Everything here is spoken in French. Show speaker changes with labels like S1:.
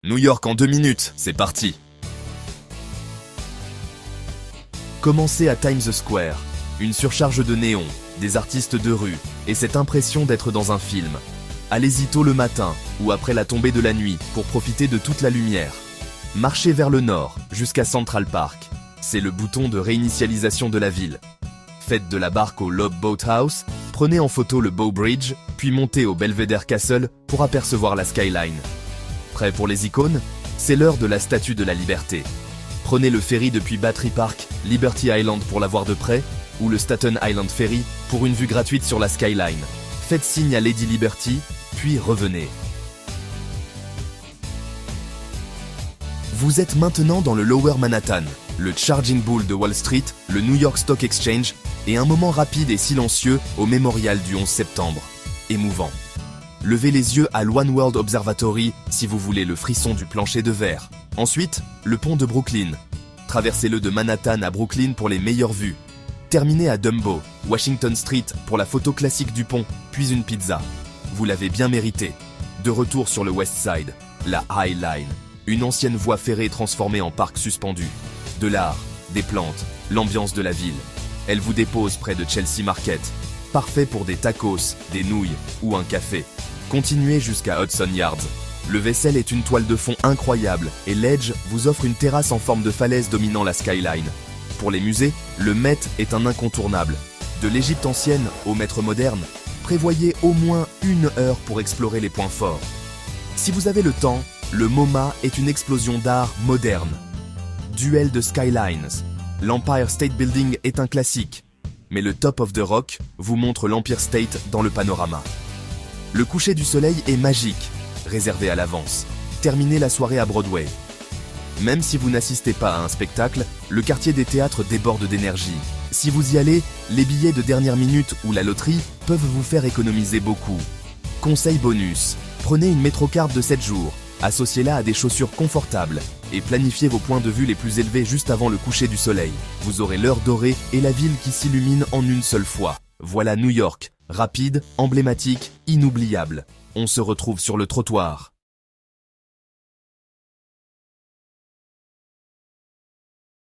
S1: New York en 2 minutes, c'est parti. Commencez à Times Square. Une surcharge de néons, des artistes de rue et cette impression d'être dans un film. Allez-y tôt le matin ou après la tombée de la nuit pour profiter de toute la lumière. Marchez vers le nord jusqu'à Central Park. C'est le bouton de réinitialisation de la ville. Faites de la barque au Lob Boat House, prenez en photo le Bow Bridge, puis montez au Belvedere Castle pour apercevoir la skyline. Prêt pour les icônes? C'est l'heure de la Statue de la Liberté. Prenez le ferry depuis Battery Park, Liberty Island pour la voir de près, ou le Staten Island Ferry pour une vue gratuite sur la skyline. Faites signe à Lady Liberty, puis revenez. Vous êtes maintenant dans le Lower Manhattan, le Charging Bull de Wall Street, le New York Stock Exchange et un moment rapide et silencieux au mémorial du 11 septembre. Émouvant. Levez les yeux à l'One World Observatory si vous voulez le frisson du plancher de verre. Ensuite, le pont de Brooklyn. Traversez-le de Manhattan à Brooklyn pour les meilleures vues. Terminez à Dumbo, Washington Street pour la photo classique du pont, puis une pizza. Vous l'avez bien mérité. De retour sur le West Side, la High Line. Une ancienne voie ferrée transformée en parc suspendu. De l'art, des plantes, l'ambiance de la ville. Elle vous dépose près de Chelsea Market. Parfait pour des tacos, des nouilles ou un café. Continuez jusqu'à Hudson Yards. Le vaisselle est une toile de fond incroyable et l'Edge vous offre une terrasse en forme de falaise dominant la skyline. Pour les musées, le Met est un incontournable. De l'Égypte ancienne au maître moderne, prévoyez au moins 1 heure pour explorer les points forts. Si vous avez le temps, le MoMA est une explosion d'art moderne. Duel de skylines. L'Empire State Building est un classique, mais le Top of the Rock vous montre l'Empire State dans le panorama. Le coucher du soleil est magique, réservé à l'avance. Terminez la soirée à Broadway. Même si vous n'assistez pas à un spectacle, le quartier des théâtres déborde d'énergie. Si vous y allez, les billets de dernière minute ou la loterie peuvent vous faire économiser beaucoup. Conseil bonus, prenez une métrocard de 7 jours, associez-la à des chaussures confortables et planifiez vos points de vue les plus élevés juste avant le coucher du soleil. Vous aurez l'heure dorée et la ville qui s'illumine en une seule fois. Voilà New York, rapide, emblématique, inoubliable. On se retrouve sur le trottoir.